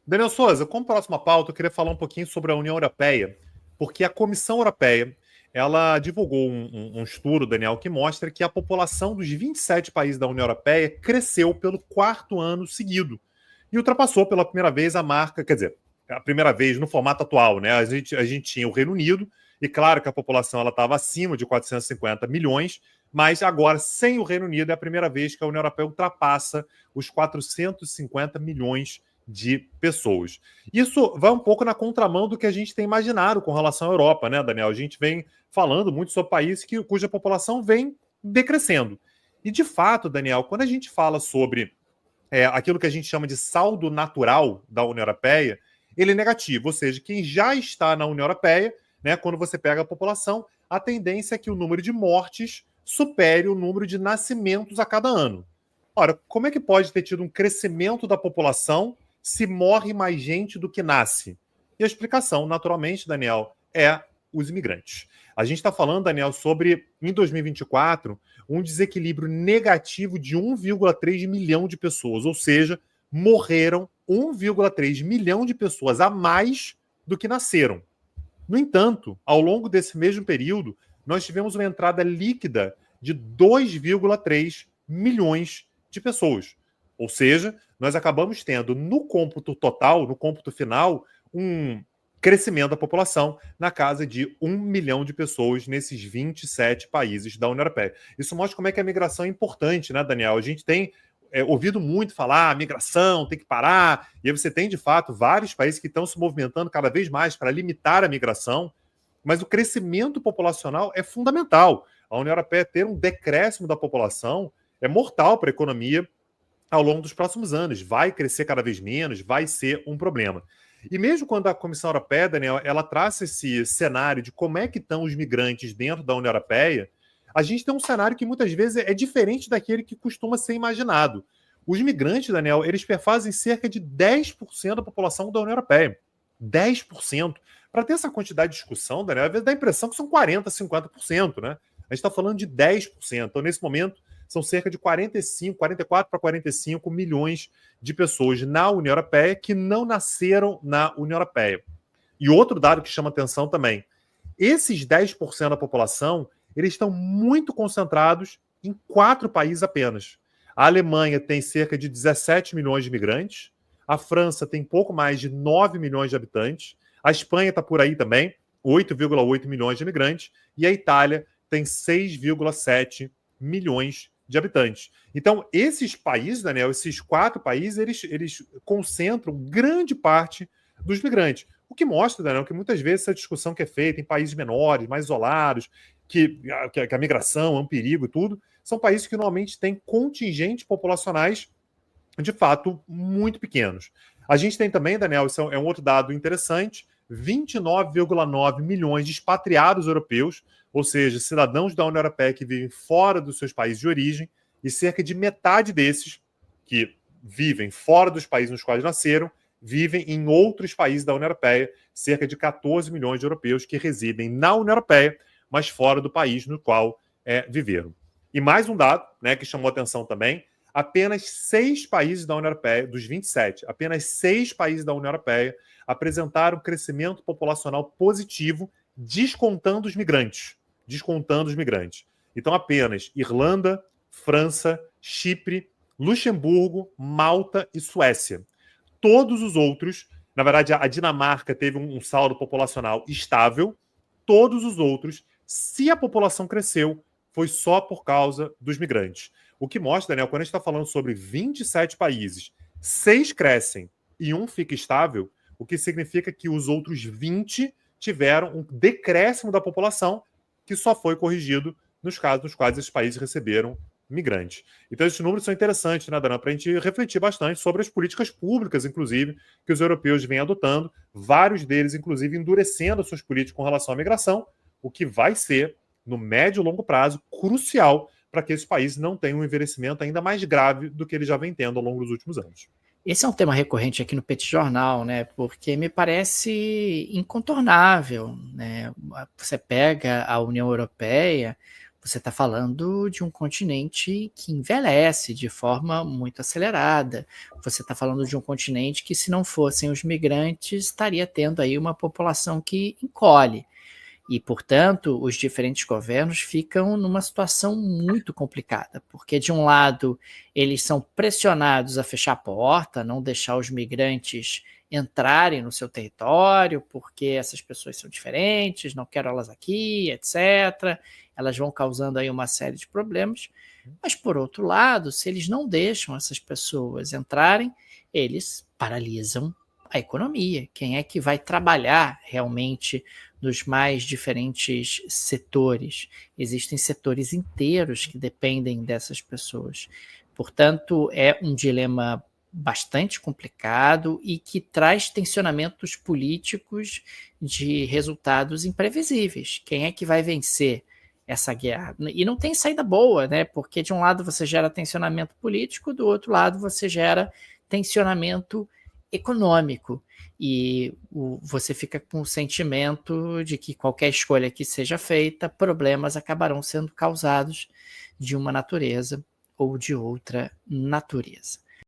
Daniel Souza, como próxima pauta, eu queria falar um pouquinho sobre a União Europeia, porque a Comissão Europeia ela divulgou um estudo, Daniel, que mostra que a população dos 27 países da União Europeia cresceu pelo quarto ano seguido e ultrapassou pela primeira vez a marca, quer dizer, a primeira vez no formato atual, né? A gente tinha o Reino Unido, e claro que a população estava acima de 450 milhões, mas agora, sem o Reino Unido, é a primeira vez que a União Europeia ultrapassa os 450 milhões de pessoas. Isso vai um pouco na contramão do que a gente tem imaginado com relação à Europa, né, Daniel? A gente vem falando muito sobre países cuja população vem decrescendo. E, de fato, Daniel, quando a gente fala sobre aquilo que a gente chama de saldo natural da União Europeia, ele é negativo, ou seja, quem já está na União Europeia, né, quando você pega a população, a tendência é que o número de mortes supere o número de nascimentos a cada ano. Ora, como é que pode ter tido um crescimento da população se morre mais gente do que nasce? E a explicação, naturalmente, Daniel, é os imigrantes. A gente está falando, Daniel, sobre, em 2024, um desequilíbrio negativo de 1,3 milhão de pessoas, ou seja, morreram 1,3 milhão de pessoas a mais do que nasceram. No entanto, ao longo desse mesmo período, nós tivemos uma entrada líquida de 2,3 milhões de pessoas. Ou seja, nós acabamos tendo no cômputo total, no cômputo final, um crescimento da população na casa de 1 milhão de pessoas nesses 27 países da União Europeia. Isso mostra como é que a migração é importante, né, Daniel? A gente tem ouvido muito falar, migração, tem que parar, e aí você tem, de fato, vários países que estão se movimentando cada vez mais para limitar a migração, mas o crescimento populacional é fundamental. A União Europeia ter um decréscimo da população é mortal para a economia ao longo dos próximos anos. Vai crescer cada vez menos, vai ser um problema. E mesmo quando a Comissão Europeia, Daniel, ela traça esse cenário de como é que estão os migrantes dentro da União Europeia, a gente tem um cenário que muitas vezes é diferente daquele que costuma ser imaginado. Os migrantes, Daniel, eles perfazem cerca de 10% da população da União Europeia. 10%. Para ter essa quantidade de discussão, Daniel, às vezes dá a impressão que são 40%, 50%, né? A gente está falando de 10%. Então, nesse momento, são cerca de 44 para 45 milhões de pessoas na União Europeia que não nasceram na União Europeia. E outro dado que chama atenção também, esses 10% da população, eles estão muito concentrados em 4 países apenas. A Alemanha tem cerca de 17 milhões de imigrantes, a França tem pouco mais de 9 milhões de habitantes, a Espanha está por aí também, 8,8 milhões de imigrantes, e a Itália tem 6,7 milhões de habitantes. Então, esses países, Daniel, esses 4 países, eles concentram grande parte dos migrantes. O que mostra, Daniel, que muitas vezes essa discussão que é feita em países menores, mais isolados, que a migração é um perigo e tudo, são países que normalmente têm contingentes populacionais, de fato, muito pequenos. A gente tem também, Daniel, isso é um outro dado interessante, 29,9 milhões de expatriados europeus, ou seja, cidadãos da União Europeia que vivem fora dos seus países de origem, e cerca de metade desses que vivem fora dos países nos quais nasceram, vivem em outros países da União Europeia, cerca de 14 milhões de europeus que residem na União Europeia, mas fora do país no qual viveram. E mais um dado, né, que chamou atenção também, apenas 6 países da União Europeia, dos 27, apenas 6 países da União Europeia apresentaram crescimento populacional positivo, descontando os migrantes. Descontando os migrantes. Então, apenas Irlanda, França, Chipre, Luxemburgo, Malta e Suécia. Todos os outros, na verdade, a Dinamarca teve um saldo populacional estável, todos os outros, se a população cresceu, foi só por causa dos migrantes. O que mostra, Daniel, quando a gente está falando sobre 27 países, 6 crescem e 1 fica estável, o que significa que os outros 20 tiveram um decréscimo da população que só foi corrigido nos casos nos quais esses países receberam migrantes. Então, esses números são interessantes, né, Dana, para a gente refletir bastante sobre as políticas públicas, inclusive, que os europeus vêm adotando, vários deles, inclusive, endurecendo as suas políticas com relação à migração, o que vai ser, no médio e longo prazo, crucial para que esses países não tenham um envelhecimento ainda mais grave do que eles já vêm tendo ao longo dos últimos anos. Esse é um tema recorrente aqui no Petit Jornal, né? Porque me parece incontornável, né? Você pega a União Europeia, você está falando de um continente que envelhece de forma muito acelerada. Você está falando de um continente que, se não fossem os migrantes, estaria tendo aí uma população que encolhe. E, portanto, os diferentes governos ficam numa situação muito complicada, porque, de um lado, eles são pressionados a fechar a porta, não deixar os migrantes entrarem no seu território, porque essas pessoas são diferentes, não quero elas aqui, etc. Elas vão causando aí uma série de problemas. Mas, por outro lado, se eles não deixam essas pessoas entrarem, eles paralisam a economia. Quem é que vai trabalhar realmente nos mais diferentes setores? Existem setores inteiros que dependem dessas pessoas. Portanto, é um dilema bastante complicado e que traz tensionamentos políticos de resultados imprevisíveis. Quem é que vai vencer essa guerra? E não tem saída boa, né? Porque de um lado você gera tensionamento político, do outro lado você gera tensionamento econômico. E você fica com o sentimento de que qualquer escolha que seja feita, problemas acabarão sendo causados de uma natureza ou de outra natureza.